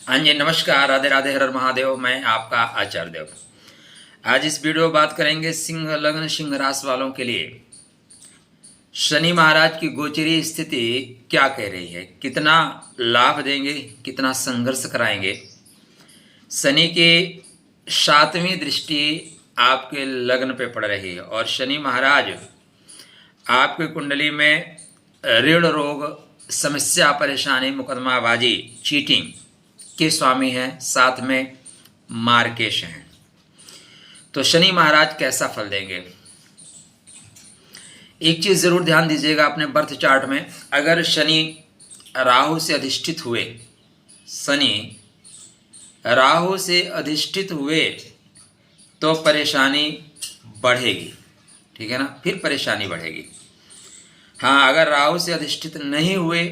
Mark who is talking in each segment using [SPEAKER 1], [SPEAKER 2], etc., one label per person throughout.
[SPEAKER 1] हाँ जी, नमस्कार, राधे राधे, हर हर महादेव। मैं आपका आचार्य देव। आज इस वीडियो में बात करेंगे सिंह लग्न सिंह राशि वालों के लिए शनि महाराज की गोचरी स्थिति क्या कह रही है, कितना लाभ देंगे, कितना संघर्ष कराएंगे। शनि की 7वीं दृष्टि आपके लग्न पे पड़ रही है और शनि महाराज आपके कुंडली में ऋण रोग, समस्या, परेशानी, मुकदमाबाजी, चीटिंग के स्वामी हैं, साथ में मार्केश हैं। तो शनि महाराज कैसा फल देंगे, एक चीज जरूर ध्यान दीजिएगा अपने बर्थ चार्ट में। अगर शनि राहु से अधिष्ठित हुए, शनि राहु से अधिष्ठित हुए तो परेशानी बढ़ेगी, ठीक है ना, फिर परेशानी बढ़ेगी। हाँ, अगर राहु से अधिष्ठित नहीं हुए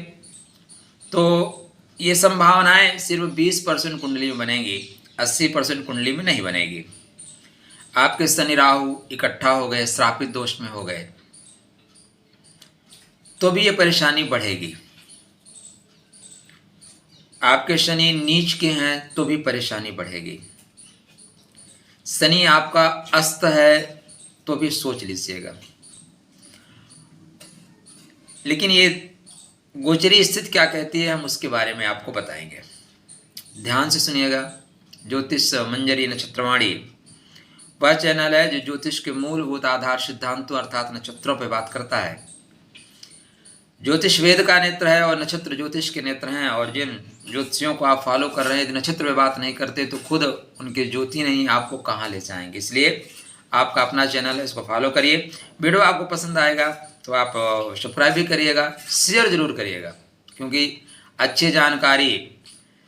[SPEAKER 1] तो ये संभावनाएं सिर्फ 20% कुंडली में बनेगी, 80% कुंडली में नहीं बनेगी। आपके शनि राहु इकट्ठा हो गए, श्रापित दोष में हो गए, तो भी ये परेशानी बढ़ेगी। आपके शनि नीच के हैं तो भी परेशानी बढ़ेगी। शनि आपका अस्त है तो भी सोच लीजिएगा। लेकिन ये गोचरी स्थिति क्या कहती है, हम उसके बारे में आपको बताएंगे। ध्यान से सुनिएगा। ज्योतिष मंजरी नक्षत्रवाणी वह चैनल है जो ज्योतिष के मूलभूत आधार सिद्धांतों अर्थात नक्षत्रों पर बात करता है। ज्योतिष वेद का नेत्र है और नक्षत्र ज्योतिष के नेत्र हैं। और जिन ज्योतिषियों को आप फॉलो कर रहे हैं, यदि नक्षत्र पे बात नहीं करते तो खुद उनके ज्योति नहीं आपको कहाँ ले जाएंगे। इसलिए आपका अपना चैनल है, इसको फॉलो करिए। वीडियो आपको पसंद आएगा तो आप सब्सक्राइब भी करिएगा, शेयर जरूर करिएगा, क्योंकि अच्छी जानकारी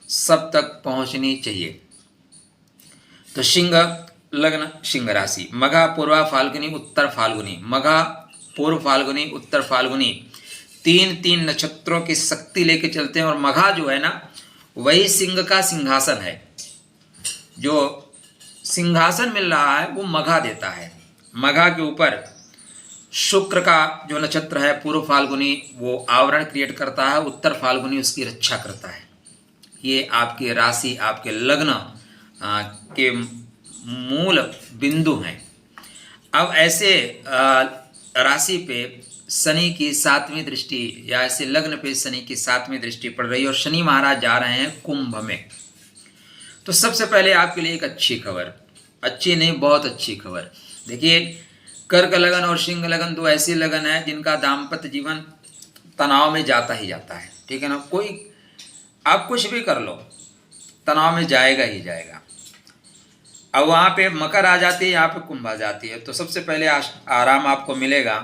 [SPEAKER 1] सब तक पहुंचनी चाहिए। तो सिंह लग्न सिंह राशि, मघा पूर्वा फाल्गुनी उत्तर फाल्गुनी, मघा पूर्व फाल्गुनी उत्तर फाल्गुनी, 3 नक्षत्रों की शक्ति लेके चलते हैं। और मघा जो है ना, वही सिंह का सिंहासन है। जो सिंहासन मिल रहा है वो मघा देता है। मघा के ऊपर शुक्र का जो नक्षत्र है पूर्व फाल्गुनी वो आवरण क्रिएट करता है, उत्तर फाल्गुनी उसकी रक्षा करता है। ये आपकी राशि, आपके लग्न के मूल बिंदु हैं। अब ऐसे राशि पे शनि की 7वीं दृष्टि या ऐसे लग्न पे शनि की 7वीं दृष्टि पड़ रही है और शनि महाराज जा रहे हैं कुंभ में। तो सबसे पहले आपके लिए एक अच्छी खबर, अच्छी नहीं बहुत अच्छी खबर। देखिए, कर्क लगन और सिंह लगन दो ऐसे लगन है जिनका दाम्पत्य जीवन तनाव में जाता ही जाता है, ठीक है ना। कोई आप कुछ भी कर लो, तनाव में जाएगा ही जाएगा। अब वहाँ पे मकर आ जाती है, यहाँ पे कुंभ आ जाती है। तो सबसे पहले आराम आपको मिलेगा।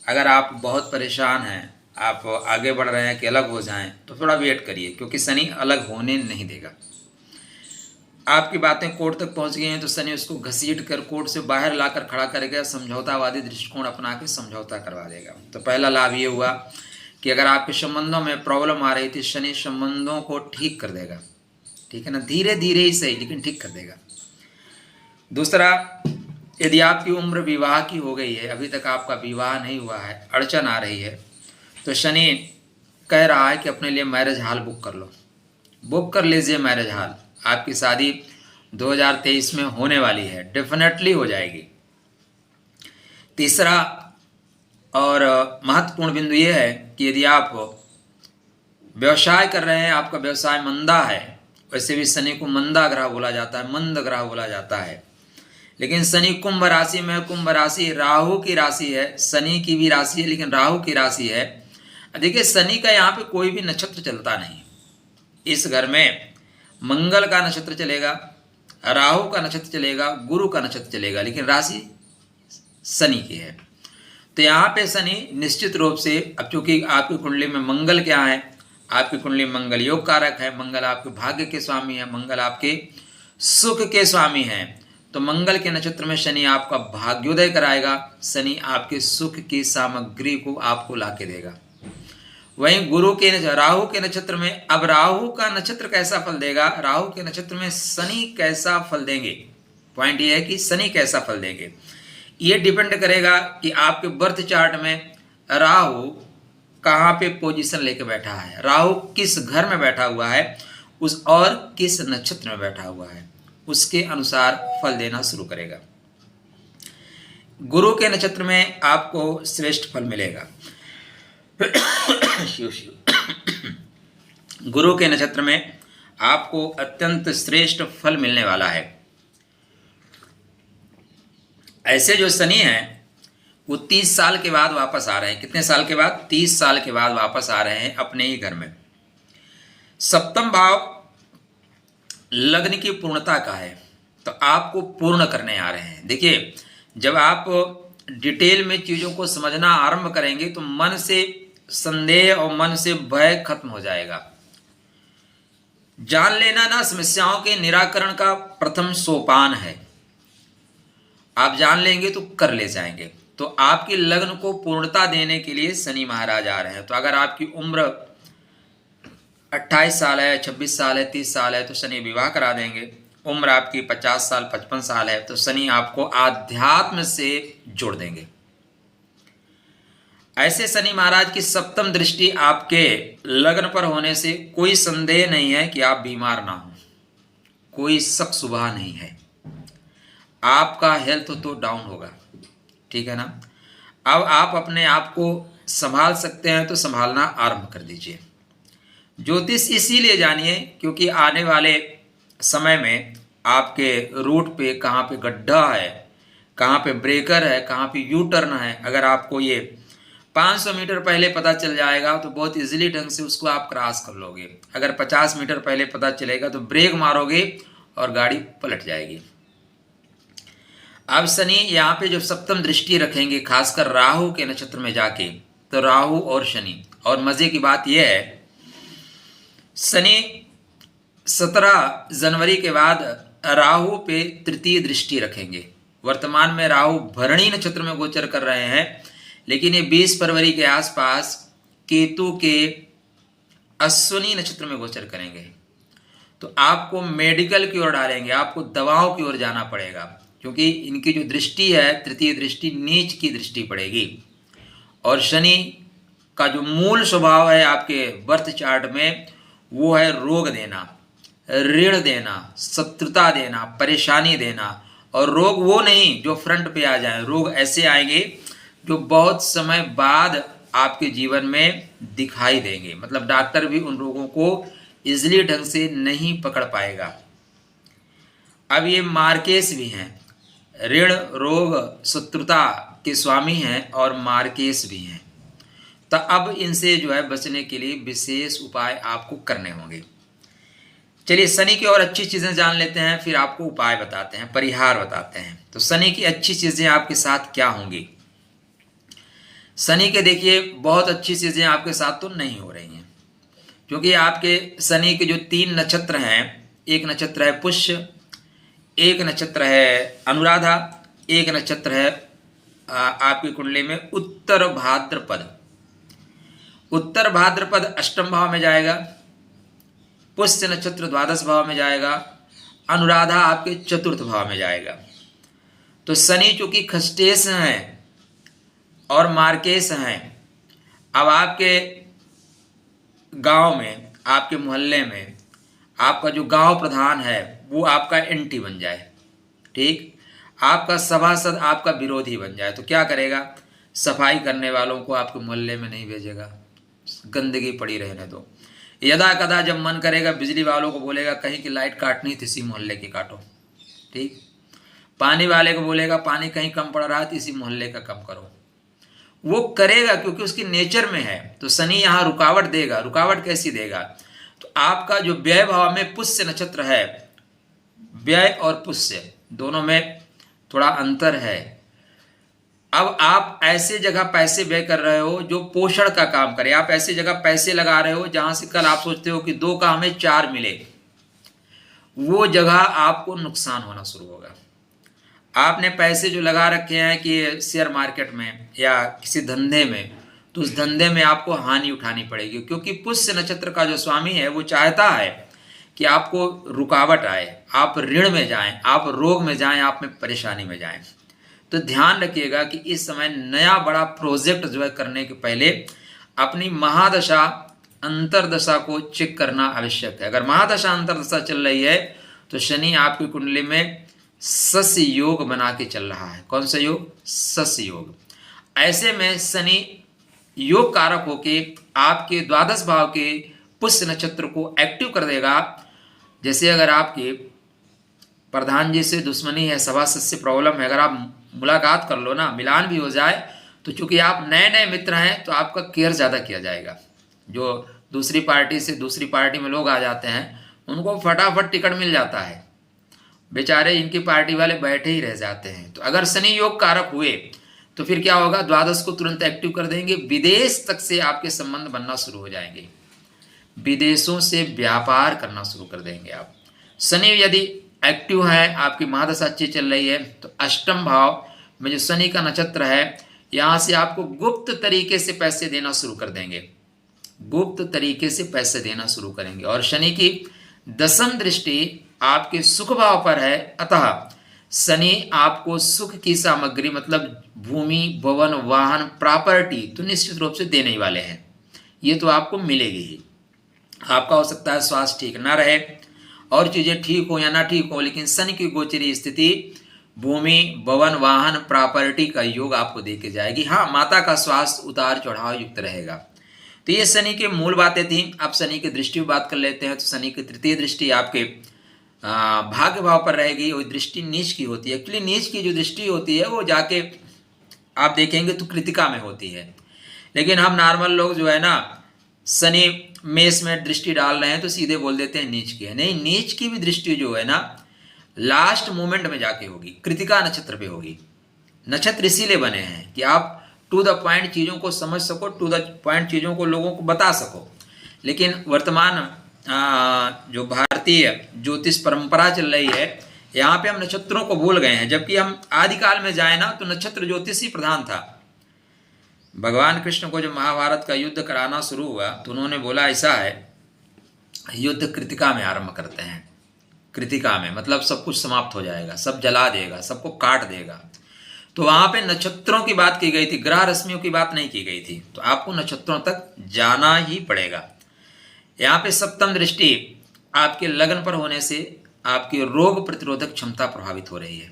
[SPEAKER 1] अगर आप बहुत परेशान हैं, आप आगे बढ़ रहे हैं कि अलग हो जाएं, तो थोड़ा वेट करिए, क्योंकि शनि अलग होने नहीं देगा। आपकी बातें कोर्ट तक पहुंच गई हैं तो शनि उसको घसीट कर कोर्ट से बाहर लाकर खड़ा करेगा, समझौतावादी दृष्टिकोण अपना के समझौता करवा देगा। तो पहला लाभ ये हुआ कि अगर आपके संबंधों में प्रॉब्लम आ रही थी, शनि संबंधों को ठीक कर देगा, ठीक है ना, धीरे धीरे ही सही लेकिन ठीक कर देगा। दूसरा, यदि आपकी उम्र विवाह की हो गई है, अभी तक आपका विवाह नहीं हुआ है, अड़चन आ रही है, तो शनि कह रहा है कि अपने लिए मैरिज हॉल बुक कर लो, बुक कर लीजिए मैरिज हॉल। आपकी शादी 2023 में होने वाली है, डेफिनेटली हो जाएगी। तीसरा और महत्वपूर्ण बिंदु ये है कि यदि आप व्यवसाय कर रहे हैं, आपका व्यवसाय मंदा है, वैसे भी शनि को मंदा ग्रह बोला जाता है, मंद ग्रह बोला जाता है, लेकिन शनि कुंभ राशि में, कुंभ राशि राहु की राशि है, शनि की भी राशि है लेकिन राहु की राशि है। देखिए, शनि का यहाँ पे कोई भी नक्षत्र चलता नहीं। इस घर में मंगल का नक्षत्र चलेगा, राहु का नक्षत्र चलेगा, गुरु का नक्षत्र चलेगा, लेकिन राशि शनि की है। तो यहाँ पे शनि निश्चित रूप से, अब चूंकि आपकी कुंडली में मंगल क्या है, आपकी कुंडली मंगल योग कारक है, मंगल आपके भाग्य के स्वामी है, मंगल आपके सुख के स्वामी हैं। तो मंगल के नक्षत्र में शनि आपका भाग्योदय कराएगा, शनि आपके सुख की सामग्री को आपको ला के देगा। वहीं गुरु के राहु के नक्षत्र में, अब राहु का नक्षत्र कैसा फल देगा, राहु के नक्षत्र में शनि कैसा फल देंगे, पॉइंट ये है कि शनि कैसा फल देंगे, ये डिपेंड करेगा कि आपके बर्थ चार्ट में राहु कहाँ पे पोजीशन लेके बैठा है, राहु किस घर में बैठा हुआ है, उस और किस नक्षत्र में बैठा हुआ है उसके अनुसार फल देना शुरू करेगा। गुरु के नक्षत्र में आपको श्रेष्ठ फल मिलेगा। शिव शिव। गुरु के नक्षत्र में आपको अत्यंत श्रेष्ठ फल मिलने वाला है। ऐसे जो शनि हैं वो 30 साल के बाद वापस आ रहे हैं। कितने साल के बाद? 30 साल के बाद वापस आ रहे हैं अपने ही घर में। सप्तम भाव लग्न की पूर्णता का है, तो आपको पूर्ण करने आ रहे हैं। देखिए, जब आप डिटेल में चीज़ों को समझना आरंभ करेंगे तो मन से संदेह और मन से भय खत्म हो जाएगा। जान लेना ना समस्याओं के निराकरण का प्रथम सोपान है। आप जान लेंगे तो कर ले जाएंगे। तो आपकी लग्न को पूर्णता देने के लिए शनि महाराज आ रहे हैं। तो अगर आपकी उम्र 28 साल है, 26 साल है, 30 साल है तो शनि विवाह करा देंगे। उम्र आपकी 50 साल, 55 साल है तो शनि आपको आध्यात्म से जोड़ देंगे। ऐसे शनि महाराज की सप्तम दृष्टि आपके लग्न पर होने से कोई संदेह नहीं है कि आप बीमार ना हो, कोई शक शुबा नहीं है। आपका हेल्थ तो डाउन होगा, ठीक है ना। अब आप अपने आप को संभाल सकते हैं तो संभालना आरंभ कर दीजिए। ज्योतिष इसीलिए जानिए क्योंकि आने वाले समय में आपके रूट पे कहाँ पे गड्ढा है, कहाँ पे ब्रेकर है, कहाँ पे यू टर्न है, अगर आपको ये 500 मीटर पहले पता चल जाएगा तो बहुत इजीली ढंग से उसको आप क्रॉस कर लोगे। अगर 50 मीटर पहले पता चलेगा तो ब्रेक मारोगे और गाड़ी पलट जाएगी। अब शनि यहाँ पे जो सप्तम दृष्टि रखेंगे खासकर राहु के नक्षत्र में जाके, तो राहु और शनि, और मजे की बात यह है शनि 17 जनवरी के बाद राहु पे तृतीय दृष्टि रखेंगे। वर्तमान में राहु भरणी नक्षत्र में गोचर कर रहे हैं, लेकिन ये 20 फरवरी के आसपास केतु के अश्विनी नक्षत्र में गोचर करेंगे। तो आपको मेडिकल की ओर डालेंगे, आपको दवाओं की ओर जाना पड़ेगा क्योंकि इनकी जो दृष्टि है तृतीय दृष्टि नीच की दृष्टि पड़ेगी। और शनि का जो मूल स्वभाव है आपके बर्थ चार्ट में वो है रोग देना, ऋण देना, शत्रुता देना, परेशानी देना। और रोग वो नहीं जो फ्रंट पे आ जाए, रोग ऐसे आएंगे जो बहुत समय बाद आपके जीवन में दिखाई देंगे। मतलब डॉक्टर भी उन रोगों को इजीली ढंग से नहीं पकड़ पाएगा। अब ये मार्केश भी हैं, ऋण, रोग, शत्रुता के स्वामी हैं और मार्केश भी हैं। तो अब इनसे जो है बचने के लिए विशेष उपाय आपको करने होंगे। चलिए शनि की और अच्छी चीज़ें जान लेते हैं, फिर आपको उपाय बताते हैं, परिहार बताते हैं। तो शनि की अच्छी चीज़ें आपके साथ क्या होंगी? शनि के देखिए बहुत अच्छी चीज़ें आपके साथ तो नहीं हो रही हैं, क्योंकि आपके शनि के जो 3 नक्षत्र हैं, एक नक्षत्र है पुष्य, एक नक्षत्र है अनुराधा, एक नक्षत्र है आपकी कुंडली में उत्तर भाद्रपद। उत्तर भाद्रपद अष्टम भाव में जाएगा, पुष्य नक्षत्र द्वादश भाव में जाएगा, अनुराधा आपके चतुर्थ भाव में जाएगा। तो शनि चूंकि खष्टेश हैं और मार्केश हैं, अब आपके गांव में, आपके मोहल्ले में आपका जो गांव प्रधान है वो आपका एंटी बन जाए, ठीक, आपका सभासद आपका विरोधी बन जाए, तो क्या करेगा? सफाई करने वालों को आपके मोहल्ले में नहीं भेजेगा, गंदगी पड़ी रहने दो। यदा कदा जब मन करेगा बिजली वालों को बोलेगा कहीं की लाइट काटनी थी इसी मोहल्ले की काटो, ठीक। पानी वाले को बोलेगा पानी कहीं कम पड़ रहा है तो इसी मोहल्ले का कम करो। वो करेगा क्योंकि उसकी नेचर में है। तो शनि यहाँ रुकावट देगा। रुकावट कैसी देगा? तो आपका जो व्यय भाव में पुष्य नक्षत्र है, व्यय और पुष्य दोनों में थोड़ा अंतर है। अब आप ऐसे जगह पैसे व्यय कर रहे हो जो पोषण का काम करे, आप ऐसी जगह पैसे लगा रहे हो जहां से कल आप सोचते हो कि 2 का हमें 4 मिले, वो जगह आपको नुकसान होना शुरू होगा। आपने पैसे जो लगा रखे हैं कि शेयर मार्केट में या किसी धंधे में, तो उस धंधे में आपको हानि उठानी पड़ेगी, क्योंकि पुष्य नक्षत्र का जो स्वामी है वो चाहता है कि आपको रुकावट आए, आप ऋण में जाएं, आप रोग में जाएं, आप में परेशानी में जाएं। तो ध्यान रखिएगा कि इस समय नया बड़ा प्रोजेक्ट जो है करने के पहले अपनी महादशा अंतरदशा को चेक करना आवश्यक है। अगर महादशा अंतरदशा चल रही है तो शनि आपकी कुंडली में सस्य योग बना के चल रहा है। कौन सा योग? सस्य योग। ऐसे में शनि योग कारक होके आपके द्वादश भाव के पुष्य नक्षत्र को एक्टिव कर देगा। जैसे अगर आपके प्रधान जी से दुश्मनी है, सभासद से प्रॉब्लम है, अगर आप मुलाकात कर लो ना, मिलान भी हो जाए, तो चूंकि आप नए नए मित्र हैं तो आपका केयर ज़्यादा किया जाएगा। जो दूसरी पार्टी से दूसरी पार्टी में लोग आ जाते हैं उनको फटाफट टिकट मिल जाता है, बेचारे इनकी पार्टी वाले बैठे ही रह जाते हैं। तो अगर शनि योग कारक हुए तो फिर क्या होगा? द्वादश को तुरंत एक्टिव कर देंगे, विदेश तक से आपके संबंध बनना शुरू हो जाएंगे, विदेशों से व्यापार करना शुरू कर देंगे आप। शनि यदि एक्टिव है, आपकी महादशा अच्छी चल रही है, तो अष्टम भाव में जो शनि का नक्षत्र है, यहाँ से आपको गुप्त तरीके से पैसे देना शुरू कर देंगे, गुप्त तरीके से पैसे देना शुरू करेंगे। और शनि की दसम दृष्टि आपके सुख भाव पर है, अतः शनि आपको सुख की सामग्री मतलब भूमि, भवन, वाहन, प्रॉपर्टी तो निश्चित रूप से देने ही वाले हैं, ये तो आपको मिलेगी ही। आपका हो सकता है स्वास्थ्य ठीक ना रहे और चीज़ें ठीक हो या ना ठीक हो, लेकिन शनि की गोचरी स्थिति भूमि, भवन, वाहन, प्रॉपर्टी का योग आपको दे के जाएगी। हाँ, माता का स्वास्थ्य उतार चढ़ाव युक्त रहेगा। तो ये शनि की मूल बातें थी। अब शनि की दृष्टि की बात कर लेते हैं। तो शनि की तृतीय दृष्टि आपके भाग्य भाव पर रहेगी। वो दृष्टि नीच की होती है। एक्चुअली नीच की जो दृष्टि होती है वो जाके आप देखेंगे तो कृतिका में होती है, लेकिन हम नॉर्मल लोग जो है ना, शनि मेष में दृष्टि डाल रहे हैं तो सीधे बोल देते हैं नीच की है। नहीं, नीच की भी दृष्टि जो है ना लास्ट मोमेंट में जाके होगी, कृतिका नक्षत्र पे होगी। नक्षत्र इसीलिए बने हैं कि आप टू द पॉइंट चीज़ों को समझ सको, टू द पॉइंट चीज़ों को लोगों को बता सको। लेकिन वर्तमान जो भारतीय ज्योतिष परंपरा चल रही है, यहाँ पे हम नक्षत्रों को भूल गए हैं, जबकि हम आदिकाल में जाए ना तो नक्षत्र ज्योतिष ही प्रधान था। भगवान कृष्ण को जब महाभारत का युद्ध कराना शुरू हुआ तो उन्होंने बोला ऐसा है, युद्ध कृतिका में आरंभ करते हैं। कृतिका में मतलब सब कुछ समाप्त हो जाएगा, सब जला देगा, सबको काट देगा। तो वहां पे नक्षत्रों की बात की गई थी, ग्रह रश्मियों की बात नहीं की गई थी। तो आपको नक्षत्रों तक जाना ही पड़ेगा। यहाँ पे सप्तम दृष्टि आपके लगन पर होने से आपकी रोग प्रतिरोधक क्षमता प्रभावित हो रही है,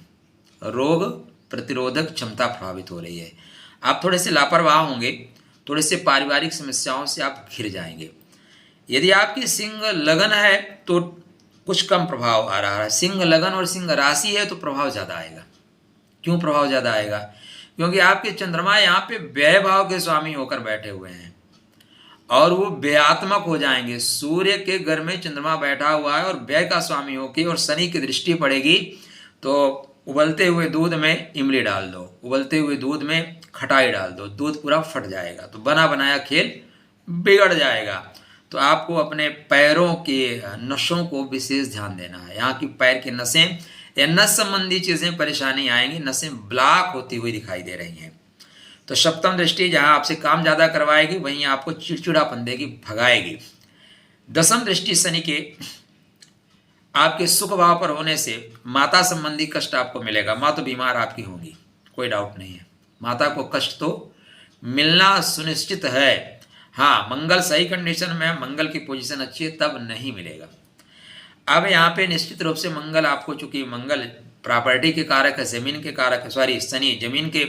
[SPEAKER 1] रोग प्रतिरोधक क्षमता प्रभावित हो रही है। आप थोड़े से लापरवाह होंगे, थोड़े से पारिवारिक समस्याओं से आप घिर जाएंगे। यदि आपकी सिंह लगन है तो कुछ कम प्रभाव आ रहा है, सिंह लगन और सिंह राशि है तो प्रभाव ज़्यादा आएगा। क्यों प्रभाव ज़्यादा आएगा? क्योंकि आपके चंद्रमा यहाँ पे व्यय भाव के स्वामी होकर बैठे हुए हैं और वो व्ययात्मक हो जाएंगे। सूर्य के घर में चंद्रमा बैठा हुआ है और व्यय का स्वामी होकर, और शनि की दृष्टि पड़ेगी तो उबलते हुए दूध में इमली डाल दो, उबलते हुए दूध में खटाई डाल दो, दूध पूरा फट जाएगा, तो बना बनाया खेल बिगड़ जाएगा। तो आपको अपने पैरों के नसों को विशेष ध्यान देना है। यहाँ की पैर की नसें या नस संबंधी चीज़ें परेशानी आएंगी, नसें ब्लॉक होती हुई दिखाई दे रही हैं। तो सप्तम दृष्टि जहाँ आपसे काम ज़्यादा करवाएगी वहीं आपको चिड़चिड़ापन देगी, भगाएगी। दसम दृष्टि शनि के आपके सुख भाव पर होने से माता संबंधी कष्ट आपको मिलेगा। माँ तो बीमार आपकी होगी, कोई डाउट नहीं है, माता को कष्ट तो मिलना सुनिश्चित है। हाँ, मंगल सही कंडीशन में, मंगल की पोजीशन अच्छी है तब नहीं मिलेगा। अब यहाँ पे निश्चित रूप से मंगल आपको, चूंकि मंगल प्रॉपर्टी के कारक है, जमीन के कारक है, सॉरी शनि जमीन के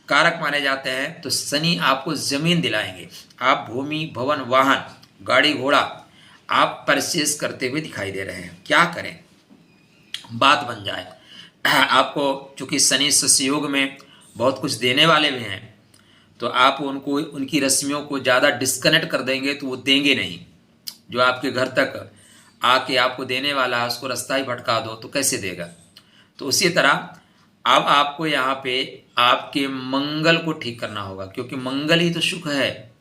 [SPEAKER 1] कारक माने जाते हैं, तो शनि आपको जमीन दिलाएंगे। आप भूमि, भवन, वाहन, गाड़ी घोड़ा आप परचेज करते हुए दिखाई दे रहे हैं। क्या करें, बात बन जाए। आपको चूंकि शनि सस्योग में बहुत कुछ देने वाले भी हैं, तो आप उनको उनकी रश्मियों को ज़्यादा डिस्कनेक्ट कर देंगे तो वो देंगे नहीं। जो आपके घर तक आके आपको देने वाला है उसको रास्ता ही भटका दो तो कैसे देगा। तो उसी तरह अब आपको यहाँ पे आपके मंगल को ठीक करना होगा, क्योंकि मंगल ही तो सुख है।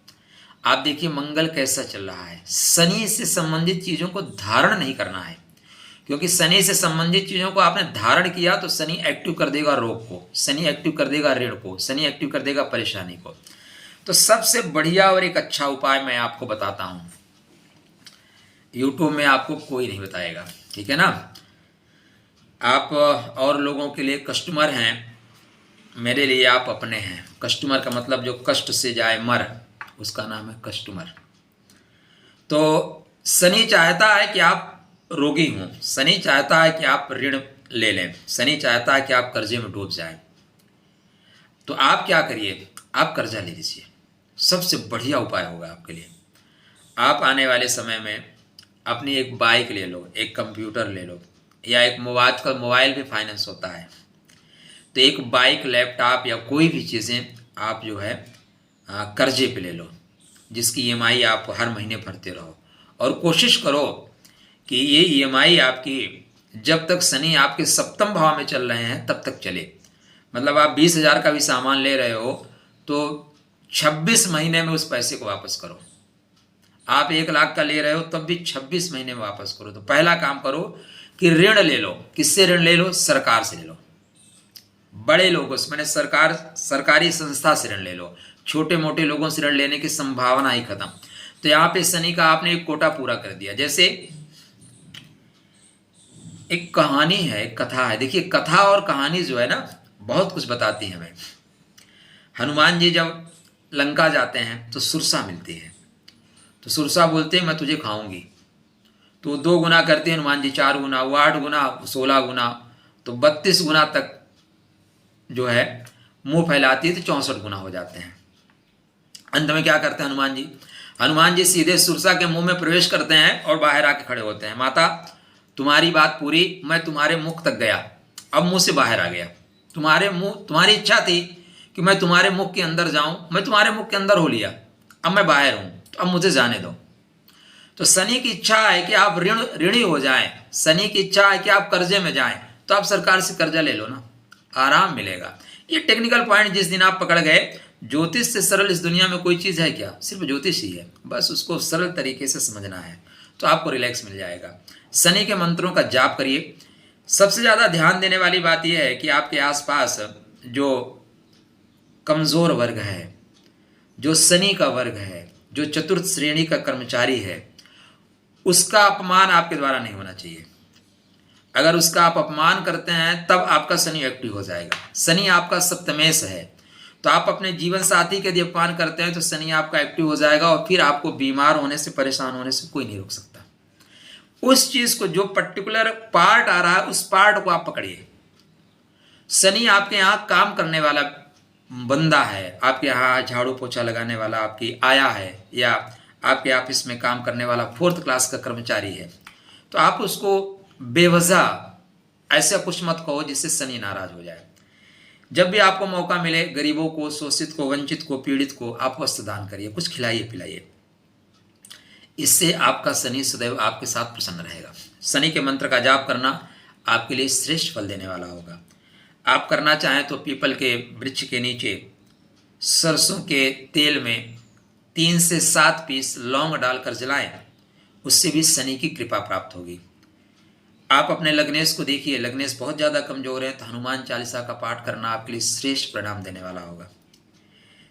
[SPEAKER 1] आप देखिए मंगल कैसा चल रहा है। शनि से संबंधित चीज़ों को धारण नहीं करना है, क्योंकि शनि से संबंधित चीज़ों को आपने धारण किया तो शनि एक्टिव कर देगा रोग को, शनि एक्टिव कर देगा ऋण को, शनि एक्टिव कर देगा परेशानी को। तो सबसे बढ़िया और एक अच्छा उपाय मैं आपको बताता हूँ, यूट्यूब में आपको कोई नहीं बताएगा, ठीक है ना। आप और लोगों के लिए कस्टमर हैं, मेरे लिए आप अपने हैं। कस्टमर का मतलब जो कष्ट से जाए मर, उसका नाम है कस्टमर। तो शनि चाहता है कि आप रोगी हों, शनि चाहता है कि आप ऋण ले लें, शनि चाहता है कि आप कर्जे में डूब जाएं। तो आप क्या करिए, आप कर्जा ले लीजिए, सबसे बढ़िया उपाय होगा आपके लिए। आप आने वाले समय में अपनी एक बाइक ले लो, एक कंप्यूटर ले लो, या एक मोबाइल का मोबाइल भी फाइनेंस होता है, तो एक बाइक, लैपटॉप या कोई भी चीज़ें आप जो है कर्जे पे ले लो, जिसकी ईएमआई आप हर महीने भरते रहो। और कोशिश करो कि ये ईएमआई आपकी जब तक शनि आपके सप्तम भाव में चल रहे हैं तब तक चले। मतलब आप 20,000 का भी सामान ले रहे हो तो 26 महीने में उस पैसे को वापस करो। आप 1,00,000 का ले रहे हो तब भी 26 महीने में वापस करो। तो पहला काम करो कि ऋण ले लो। किससे ऋण ले लो? सरकार से ले लो, बड़े लोगों से, मैंने सरकारी संस्था से ऋण ले लो। छोटे मोटे लोगों से ऋण लेने की संभावना ही खत्म। तो यहाँ पे शनि का आपने एक कोटा पूरा कर दिया। जैसे एक कहानी है, एक कथा है। देखिए, कथा और कहानी जो है ना बहुत कुछ बताती है हमें। हनुमान जी जब लंका जाते हैं तो सुरसा मिलती है, तो सुरसा बोलते हैं मैं तुझे खाऊंगी। तो 2 गुना करते हैं हनुमान जी, 4 गुना, वो 8 गुना, 16 गुना, तो 32 गुना तक जो है मुंह फैलाती है, तो 64 गुना हो जाते हैं। अंत में क्या करते हैं हनुमान जी? हनुमान जी सीधे सुरसा के मुंह में प्रवेश करते हैं और बाहर आके खड़े होते हैं। माता, तुम्हारी बात पूरी, मैं तुम्हारे मुख तक गया, अब मुंह से बाहर आ गया। तुम्हारी इच्छा थी कि मैं तुम्हारे मुख के अंदर जाऊं, मैं तुम्हारे मुख के अंदर हो लिया, अब मैं बाहर हूं, तो अब मुझे जाने दो। तो शनि की इच्छा है कि आप ऋणी हो जाएं, शनि की इच्छा है कि आप कर्जे में जाएं, तो आप सरकार से कर्जा ले लो ना, आराम मिलेगा। ये टेक्निकल पॉइंट जिस दिन आप पकड़ गए, ज्योतिष से सरल इस दुनिया में कोई चीज़ है क्या? सिर्फ ज्योतिष ही है। बस उसको सरल तरीके से समझना है तो आपको रिलैक्स मिल जाएगा। शनि के मंत्रों का जाप करिए। सबसे ज़्यादा ध्यान देने वाली बात यह है कि आपके आसपास जो कमज़ोर वर्ग है, जो शनि का वर्ग है, जो चतुर्थ श्रेणी का कर्मचारी है, उसका अपमान आपके द्वारा नहीं होना चाहिए। अगर उसका आप अपमान करते हैं तब आपका शनि एक्टिव हो जाएगा। शनि आपका सप्तमेश है, तो आप अपने जीवन साथी के यदि अपमान करते हैं तो शनि आपका एक्टिव हो जाएगा और फिर आपको बीमार होने से, परेशान होने से कोई नहीं रोक सकता। उस चीज को, जो पर्टिकुलर पार्ट आ रहा है, उस पार्ट को आप पकड़िए। शनि आपके यहाँ काम करने वाला बंदा है, आपके यहाँ झाड़ू पोछा लगाने वाला आपकी आया है, या आपके ऑफिस में काम करने वाला 4th क्लास का कर्मचारी है, तो आप उसको बेवजह ऐसा कुछ मत कहो जिससे शनि नाराज हो जाए। जब भी आपको मौका मिले, गरीबों को, शोषित को, वंचित को, पीड़ित को आप वस्त्र दान करिए, कुछ खिलाइए पिलाइए। इससे आपका शनि सदैव आपके साथ प्रसन्न रहेगा। शनि के मंत्र का जाप करना आपके लिए श्रेष्ठ फल देने वाला होगा। आप करना चाहें तो पीपल के वृक्ष के नीचे सरसों के तेल में 3 से 7 पीस लौंग डालकर जलाएं, उससे भी शनि की कृपा प्राप्त होगी। आप अपने लग्नेश को देखिए, लग्नेश बहुत ज़्यादा कमजोर है, तो हनुमान चालीसा का पाठ करना आपके लिए श्रेष्ठ परिणाम देने वाला होगा।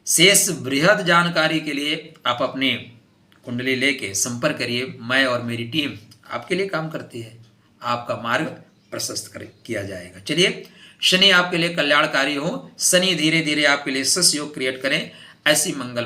[SPEAKER 1] शेष बृहद जानकारी के लिए आप अपनी कुंडली लेके संपर्क करिए। मैं और मेरी टीम आपके लिए काम करती है, आपका मार्ग प्रशस्त किया जाएगा। चलिए, शनि आपके लिए कल्याणकारी हो, शनि धीरे धीरे आपके लिए सस योग क्रिएट करें, ऐसी मंगल